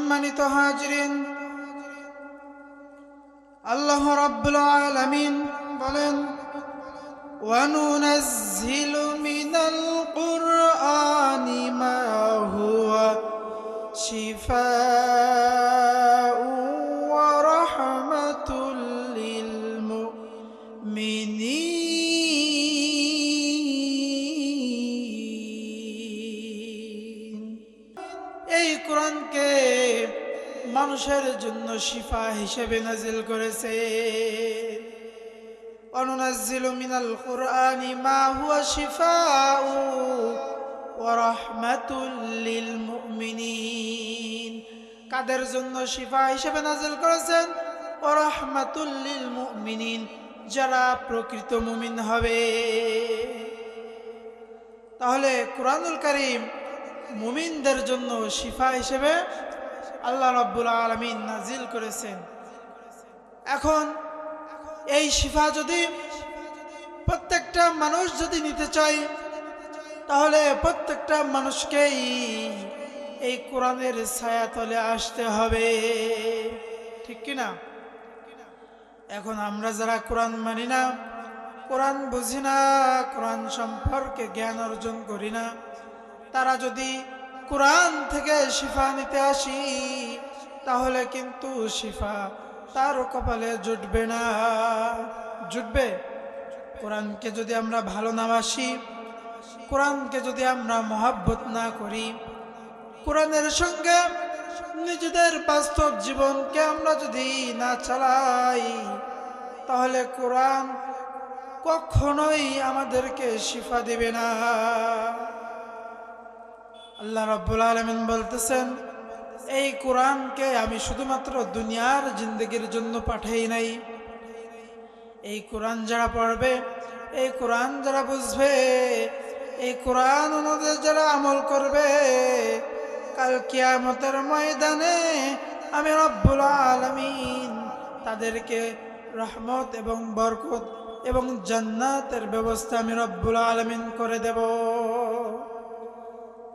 সম্মানিত হাজরিন, আল্লাহ রাব্বুল আলামিন বলেন, ওয়ানুনাজ্জিলু মিনাল কুরআনি মা হুয়া শিফাউ ওয়া রাহমাতুল লিল মুমিনিন। এই কোরআনকে মানুষের জন্য শিফা হিসেবে নাজিল করেছে। অনুনাজ্জিলু মিনাল কুরআনি মা হুয়া শিফাউ ওয়া রাহমাতুল লিল মুমিনিন। কাদের জন্য শিফা হিসেবে নাজিল করেছেন? ওয়া রাহমাতুল লিল মুমিনিন, যারা প্রকৃত মুমিন হবে। তাহলে কুরআনুল কারীম মুমিনদের জন্য শিফা হিসেবে আল্লাহ রাব্বুল আলামিন নাজিল করেছেন। এখন এই শিফা যদি প্রত্যেকটা মানুষ যদি নিতে চায়, তাহলে প্রত্যেকটা মানুষকেই এই কোরআনের ছায়াতলে আসতে হবে, ঠিক কিনা? এখন আমরা যারা কোরআন মানি না, কোরআন বুঝি না, কোরআন সম্পর্কে জ্ঞান অর্জন করি না, তারা যদি কোরআন থেকে শিফা নিতে আসি, তাহলে কিন্তু শিফা তার কপালে জুটবে না। জুটবে? কোরআনকে যদি আমরা ভালো না বাসি, কোরআনকে যদি আমরা মহব্বত না করি, কোরআনের সঙ্গে নিজেদের বাস্তব জীবনকে আমরা যদি না চালাই, তাহলে কোরআন কখনোই আমাদেরকে শিফা দিবে না। আল্লাহ রাব্বুল আলামিন বলতেছেন, এই কোরআনকে আমি শুধুমাত্র দুনিয়ার জিন্দেগির জন্য পাঠাই নাই। এই কোরআন যারা পড়বে, এই কোরআন যারা বুঝবে, এই কোরআন অনুযায়ী যারা আমল করবে, কাল কিয়ামতের ময়দানে আমি রব্বুল আলামিন তাদেরকে রহমত এবং বরকত এবং জান্নাতের ব্যবস্থা আমি রব্বুল আলামিন করে দেব।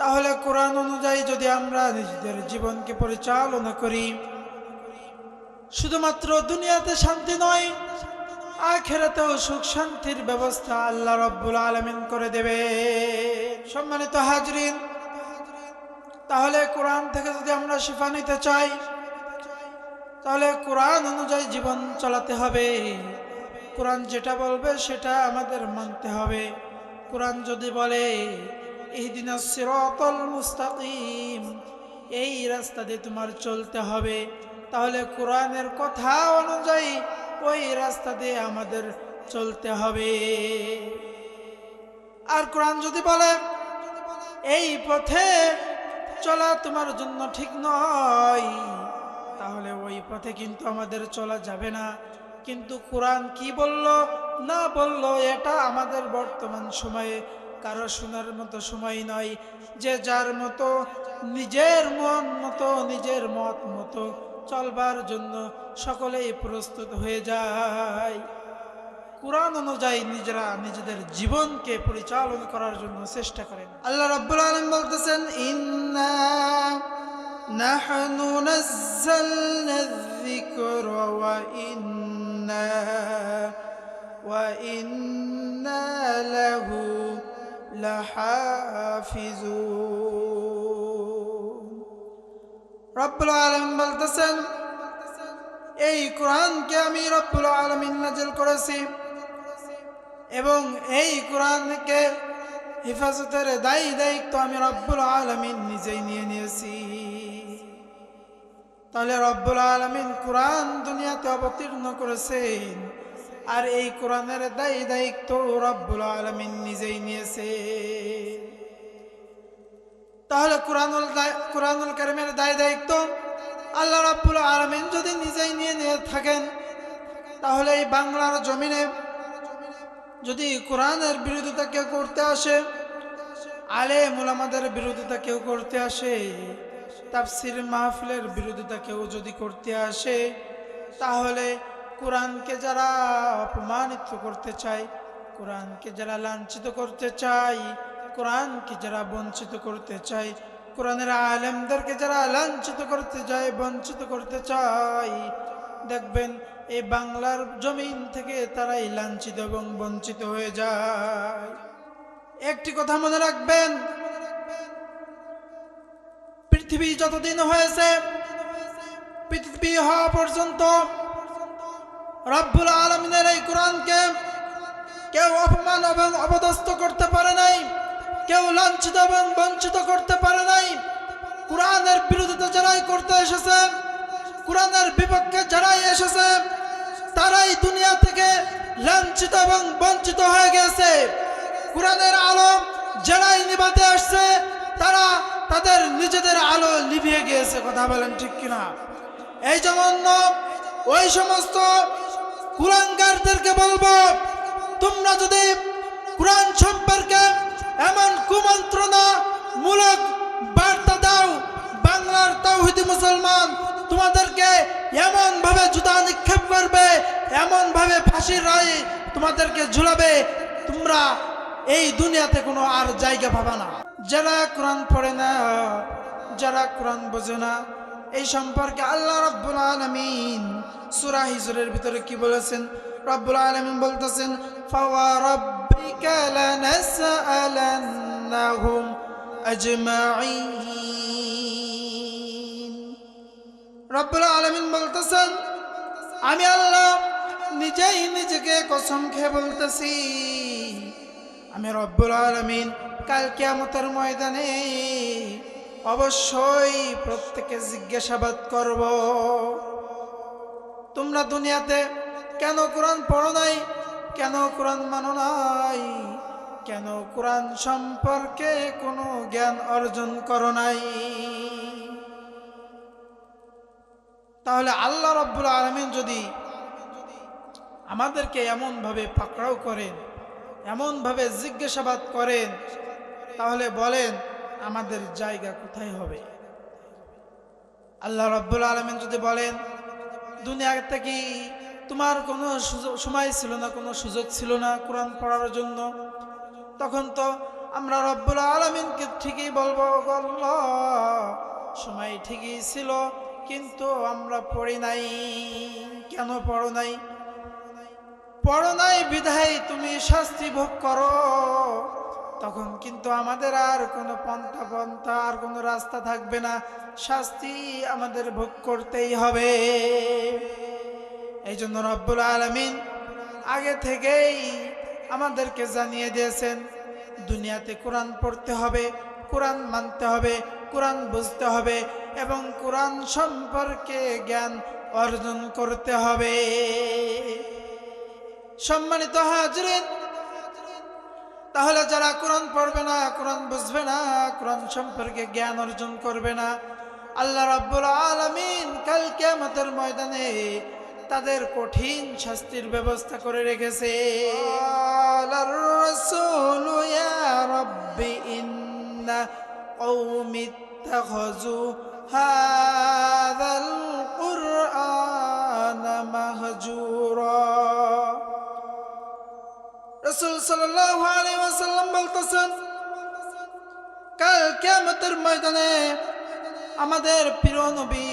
তাহলে কোরআন অনুযায়ী যদি আমরা নিজেদের জীবনকে পরিচালনা করি, শুধুমাত্র দুনিয়াতে শান্তি নয়, আখিরাতেও সুখ শান্তির ব্যবস্থা আল্লাহ রাব্বুল আলামিন করে দেবে। সম্মানিত হাজরিন, তাহলে কোরআন থেকে যদি আমরা শিফা নিতে চাই, তাহলে কোরআন অনুযায়ী জীবন চালাতে হবে। কোরআন যেটা বলবে সেটা আমাদের মানতে হবে। কোরআন যদি বলে ইহদিনাস সিরাতাল মুস্তাকিম, এই রাস্তা দিয়ে তোমার চলতে হবে, তাহলে কোরআনের কথা অনুযায়ী ওই রাস্তা দিয়ে আমাদের চলতে হবে। আর কোরআন যদি বলে এই পথে চলা তোমার জন্য ঠিক নয়, তাহলে ওই পথে কিন্তু আমাদের চলা যাবে না। কিন্তু কোরআন কি বলল না বলল, এটা আমাদের বর্তমান সময়ে কারো শোনার মতো সময় নয়। যে যার মতো নিজের মন মতো নিজের মত মতো চলবার জন্য সকলেই প্রস্তুত হয়ে যায়। কোরআন অনুযায়ী নিজেরা নিজেদের জীবনকে পরিচালনা করার জন্য চেষ্টা করেন। আল্লাহ রাব্বুল আলামিন বলতেছেন, ইন্না নাহনু নাযালনা যিকরা ওয়া ইন্না লাহু লাহাফিজুন। রব্বুল আলামিন বলতেছেন, এই কোরআনকে আমি রব্বুল আলামিন নাযিল করেছি এবং এই কোরআনকে হেফাজতের দায়িত্ব আমি রব্বুল আলামিন নিজেই নিয়ে নিয়েছি। তাহলে রব্বুল আলামিন কোরআন দুনিয়াতে অবতীর্ণ করেছেন, আর এই কোরআনের দায়িত্ব রব্বুল আলামিন নিজেই নিয়েছে। তাহলে কোরআনুল কারীমের দায়িত্ব আল্লাহ রাব্বুল আলামিন যদি নিজেই নিয়ে থাকেন, তাহলে এই বাংলার জমিনে যদি কোরআনের বিরোধিতা কেউ করতে আসে, আলেম উলামাদের বিরোধিতা কেউ করতে আসে, তাফসীর মাহফিলের বিরোধিতা কেউ যদি করতে আসে, তাহলে কোরআনকে যারা অপমানিত করতে চায়, কোরআনকে যারা লাঞ্ছিত করতে চায়, কোরআনকে যারা বঞ্চিত করতে চায়, কোরআনের আলেমদেরকে যারা লাঞ্ছিত করতে যায়, বঞ্চিত করতে চায়, দেখবেন এই বাংলার জমিন থেকে তারাই লাঞ্ছিত এবং বঞ্চিত হয়ে যায়। একটি কথা মনে রাখবেন, পৃথিবী যতদিন হয়েছে, পৃথিবী হওয়া পর্যন্ত রব্বুল আলামিনের এই কোরআনকে কেউ অপমান এবং অপদস্থ করতে পারে নাই, কেউ লাঞ্ছিত এবং বঞ্চিত করতে পারে নাই। কোরআনের বিরোধিতা যারাই করতে এসেছে, কোরআনের বিপক্ষে যারাই এসেছে, তারাই দুনিয়া থেকে লাঞ্ছিত এবং বঞ্চিত হয়ে গেছে। কোরআনের আলো যারাই নিভাতে আসছে, তারা তাদের নিজেদের আলো নিভিয়ে গিয়েছে। কথা বলেন ঠিক কিনা? এই জন্য ওই সমস্ত কুলাঙ্গারদেরকে বলবো, তোমরা যদি কোরআন সম্পর্কে এমন কুমন্ত্রণা মূলক বার্তা দাও, বাংলার তাওহীদি মুসলমান তোমাদেরকে এমন ভাবে জুতা নিক্ষেপ করবে, এমন ভাবে ফাঁসির রায় তোমাদেরকে ঝুলাবে, তোমরা এই দুনিয়াতে কোনো আর জায়গা পাবে না। যারা কোরআন পড়ে না, যারা কোরআন বোঝে না, এই সম্পর্কে আল্লাহ রাব্বুল আলামিন সূরা হিজরের ভিতরে কি বলেছেন? রব্বুল আলামিন বলতেছেন, ফাওয়ারাব্বিকা লানাসআলান্নাহুম আজমাঈন। রব্বুল আলামিন বলতেছেন, আমি আল্লাহ নিজেই নিজেকে কসম খেয়ে বলতেছি, আমি রব্বুল আলামিন কাল কিয়ামতের ময়দানে অবশ্যই প্রত্যেককে জিজ্ঞাসাবাদ করব, তোমরা দুনিয়াতে কেন কোরআন পড়ো নাই, কেন কোরআন মানো নাই, কেন কোরআন সম্পর্কে কোনো জ্ঞান অর্জন করো নাই। তাহলে আল্লাহ রাব্বুল আলামিন যদি আমাদেরকে এমনভাবে পাকড়াও করেন, এমনভাবে জিজ্ঞাসাবাদ করেন, তাহলে বলেন আমাদের জায়গা কোথায় হবে? আল্লাহ রাব্বুল আলামিন যদি বলেন, দুনিয়াতে কি তোমার কোনো সময় ছিল না, কোনো সুযোগ ছিল না কোরআন পড়ার জন্য? তখন তো আমরা রব্বুল আলামিনকে ঠিকই বলবো, আল্লাহ সময় ঠিকই ছিল, কিন্তু আমরা পড়ি নাই। কেন পড়ো নাই? পড়ো নাই বিধায় তুমি শাস্তি ভোগ করো। তখন কিন্তু আমাদের আর কোনো পন্থা আর কোনো রাস্তা থাকবে না, শাস্তি আমাদের ভোগ করতেই হবে। এই জন্য রব্বুল আলামিন আগে থেকেই আমাদেরকে জানিয়ে দিয়েছেন, দুনিয়াতে কোরআন পড়তে হবে, কোরআন মানতে হবে, কোরআন বুঝতে হবে এবং কোরআন সম্পর্কে জ্ঞান অর্জন করতে হবে। সম্মানিত হাজরিন, তাহলে যারা কোরআন পড়বে না, কোরআন বুঝবে না, কোরআন সম্পর্কে জ্ঞান অর্জন করবে না, আল্লাহ রাব্বুল আলামিন কাল কিয়ামতের ময়দানে তাদের কঠিন শাস্তির ব্যবস্থা করে রেখেছে। আল্লাহর রাসূল ইয়া রাব্বি ইন্না কওমি ইত্তাখাযু হাযাল কুরআনা মাহজুরা। রাসূল সাল্লাল্লাহু আলাইহি ওয়াসাল্লাম বলতেছেন, কাল কিয়ামতের ময়দানে আমাদের প্রিয় নবী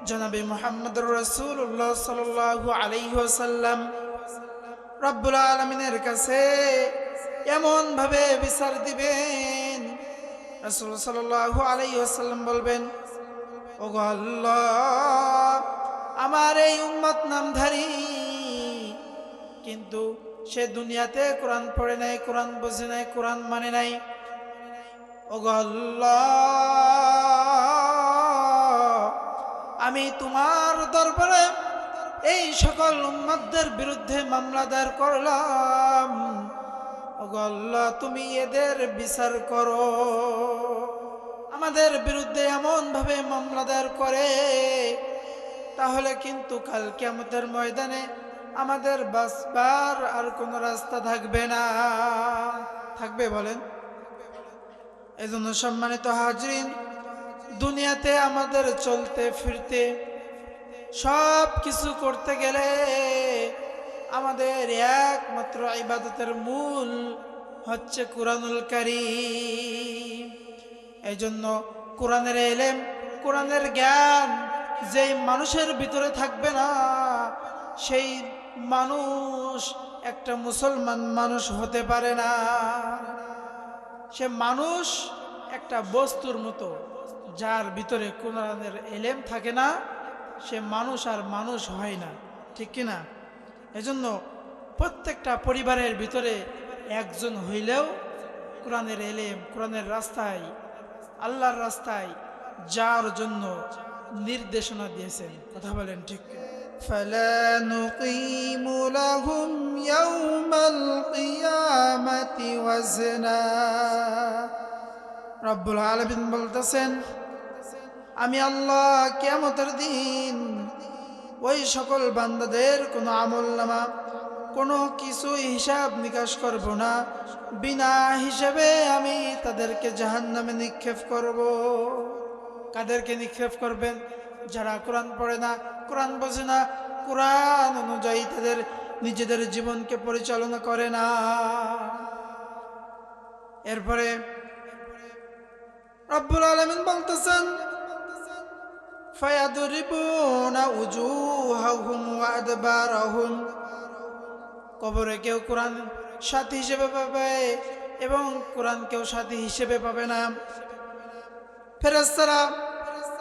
জনাবে মুহাম্মদুর রাসূলুল্লাহ সাল্লাল্লাহু আলাইহি ওয়াসাল্লাম রব্বুল আলামিনের কাছে এমন ভাবে বিচার দিবেন, রাসূল সাল্লাল্লাহু আলাইহি ওয়াসাল্লাম বলবেন, ওগো আল্লাহ, আমার এই উম্মত নামধারী, কিন্তু সে দুনিয়াতে কোরআন পড়ে নাই, কোরআন বোঝে নাই, কোরআন মানে নাই। ওগো আল্লাহ, আমি তোমার দরবারে এই সকল উম্মতদের বিরুদ্ধে মামলা দায়ের করলাম, ওগো আল্লাহ তুমি এদের বিচার করো। আমাদের বিরুদ্ধে এমন ভাবে মামলা দায়ের করে, তাহলে কিন্তু কাল কিয়ামতের ময়দানে আমাদের বাঁচবার আর কোনো রাস্তা থাকবে না। থাকবে বলেন? এজন্য সম্মানিত হাজরিন, দুনিয়াতে আমাদের চলতে ফিরতে সব কিছু করতে গেলে আমাদের একমাত্র ইবাদতের মূল হচ্ছে কুরআনুল কারীম। এই জন্য কোরআনের এলেম, কোরআনের জ্ঞান যেই মানুষের ভিতরে থাকবে না, সেই মানুষ একটা মুসলমান মানুষ হতে পারে না। সে মানুষ একটা বস্তুর মতো, যার ভিতরে কোরআনের এলেম থাকে না, সে মানুষ আর মানুষ হয় না, ঠিক কিনা? এজন্য প্রত্যেকটা পরিবারের ভিতরে একজন হইলেও কোরআনের এলেম, কোরআনের রাস্তায়, আল্লাহর রাস্তায় যার জন্য নির্দেশনা দিয়েছেন। কথা বলেন ঠিক কিনা? فلا نقيم لهم يوم القيامة وزنا। রব্বুল আলামিন বলতেছেন, আমি আল্লাহ কিয়ামতের দিন ওই সকল বান্দাদের কোনো আমলনামা, কোনো কিছু হিসাব নিকাশ করব না, বিনা হিসাবে আমি তাদেরকে জাহান্নামে নিক্ষেপ করব। কাদেরকে নিক্ষেপ করবেন? যারা কোরআন পড়ে না, কোরআন বোঝে না, কোরআন অনুযায়ী তাদের নিজেদের জীবনকে পরিচালনা করে না। এরপরে রব্বুল আলামিন বলতেছেন, ফায়াদরিবুনা উজুহাহুম ওয়া আদবারাহুম। কবরে কেউ কোরআন সাথী হিসেবে পাবে এবং কোরআন কেউ সাথী হিসেবে পাবে না। ফেরেশতারা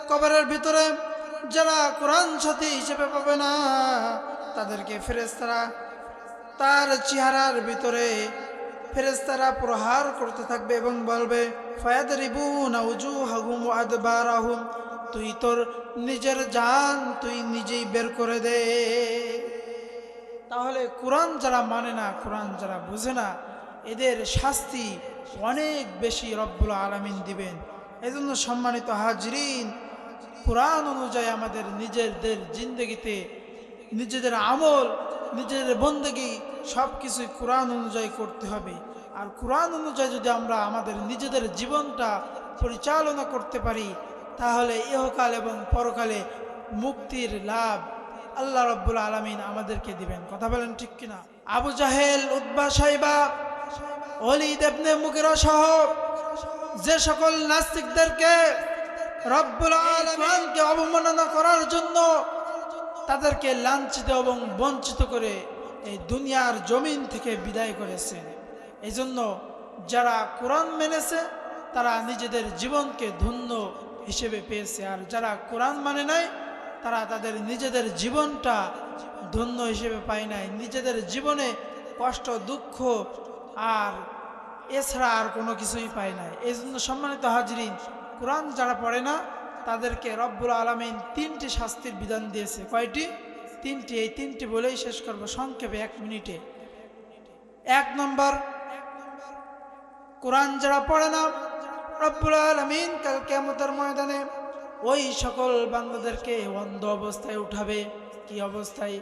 কবরের ভিতরে যারা কোরআন সাথী হিসেবে পাবে না, তাদেরকে ফেরেশতারা তার চেহারার ভিতরে ফেরেশতারা প্রহার করতে থাকবে এবং বলবে, ফায়াদরিবুনা উজুহাহুম ওয়া আদবারাহুম, তুই তোর নিজের জান তুই নিজেই বের করে দে। তাহলে কোরআন যারা মানে না, কোরআন যারা বুঝে না, এদের শাস্তি অনেক বেশি রব্বুল আলামিন দিবেন। এজন্য সম্মানিত হাজরিন, কোরআন অনুযায়ী আমাদের নিজেদের জিন্দগিতে নিজেদের আমল, নিজেদের বন্দেগী সব কিছুই কোরআন অনুযায়ী করতে হবে। আর কোরআন অনুযায়ী যদি আমরা আমাদের নিজেদের জীবনটা পরিচালনা করতে পারি, তাহলে ইহকাল এবং পরকালে মুক্তির লাভ আল্লাহ রব্বুল আলামিন আমাদেরকে দিবেন। কথা বলেন ঠিক কিনা? আবু জাহেল, উতবা, শাইবা, ওয়ালিদ ইবনে মুগীরা সহ যে সকল নাস্তিকদেরকে রব্বুল আলামিনকে অবমাননা করার জন্য তাদেরকে লাঞ্ছিত এবং বঞ্চিত করে এই দুনিয়ার জমিন থেকে বিদায় করেছেন। এই জন্য যারা কোরআন মেনেছে তারা নিজেদের জীবনকে ধন্য হিসেবে পেয়েছে, আর যারা কোরআন মানে নাই তারা তাদের নিজেদের জীবনটা ধন্য হিসেবে পায় নাই। নিজেদের জীবনে কষ্ট, দুঃখ আর এছাড়া আর কোনো কিছুই পায় নাই। এই জন্য সম্মানিত হাজরিন, কোরআন যারা পড়ে না তাদেরকে রব্বুল আলামিন তিনটি শাস্তির বিধান দিয়েছে। কয়টি? তিনটি। এই তিনটি বলেই শেষ করব সংক্ষেপে 1 মিনিটে। 1 নম্বর, কোরআন যারা পড়ে না, রব্বুল আলামিন কাল কিয়ামতের ময়দানে ওই সকল বান্দাদেরকে অন্ধ অবস্থায় উঠাবে। কি অবস্থায়?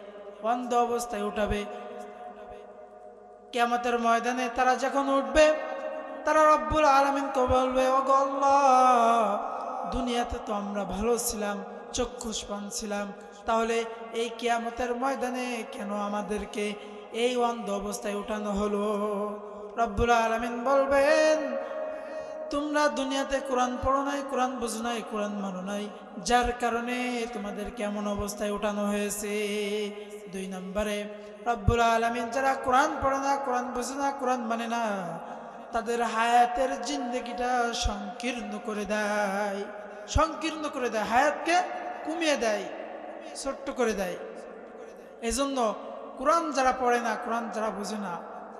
অন্ধ অবস্থায় উঠাবে। কিয়ামতের ময়দানে তারা যখন উঠবে, তারা রব্বুল আলামিনকে বলবে, ওগো আল্লাহ, দুনিয়াতে তো আমরা ভালো ছিলাম, চক্ষুষ্মান ছিলাম, তাহলে এই কিয়ামতের ময়দানে কেন আমাদেরকে এই অন্ধ অবস্থায় উঠানো হলো? রব্বুল আলামিন বলবেন, তোমরা দুনিয়াতে কোরআন পড়ো নাই, কোরআন বুঝো নাই, কোরআন মানো নাই, যার কারণে তোমাদের কেমন অবস্থায় উঠানো হয়েছে। 2 নম্বরে, রব্বুল আলামিন যারা কোরআন পড়ে না, কোরআন বুঝে না, কোরআন মানে না, তাদের হায়াতের জিন্দেগিটা সংকীর্ণ করে দেয়। সংকীর্ণ করে দেয়, হায়াতকে কমিয়ে দেয়, ছোট্ট করে দেয়। এজন্য কোরআন যারা পড়ে না, কোরআন যারা বুঝে না,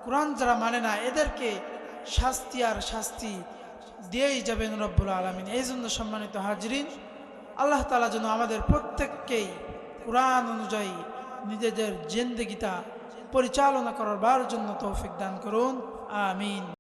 কোরআন যারা মানে না, এদেরকে শাস্তি আর শাস্তি দিয়েই যাবেন রব্বুল আলামিন। এই জন্য সম্মানিত হাজরিন, আল্লাহ তাআলা যেন আমাদের প্রত্যেককেই কোরআন অনুযায়ী নিজেদের জিন্দেগিটা পরিচালনা করার জন্য তৌফিক দান করুন। আমিন।